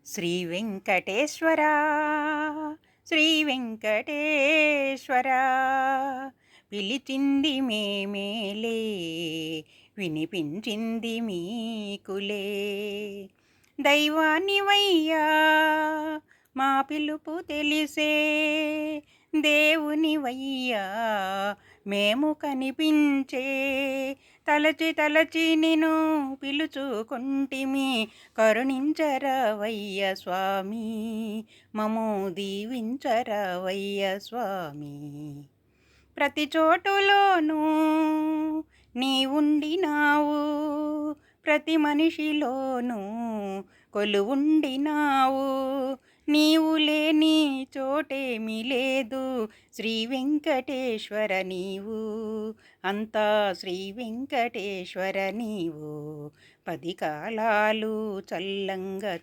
శ్రీ వెంకటేశ్వర శ్రీ వెంకటేశ్వర పిలిచింది మేమేలే వినిపించింది మీకులే దైవానివయ్యా మా పిలుపు తెలిసే దేవునివయ్యా మేము కనిపించే తలచి తలచి నిన్ను పిలుచుకుంటిమి కరుణించరవయ్య స్వామి మము దీవించరవయ్య స్వామి ప్రతి చోటులోనూ నీ ఉండినావు ప్రతి మనిషిలోనూ కొలువుండినావు నీవు లేని చోటేమీ లేదు శ్రీ వెంకటేశ్వర నీవు అంతా శ్రీ వెంకటేశ్వర నీవు 10 కాలాలు చల్లంగా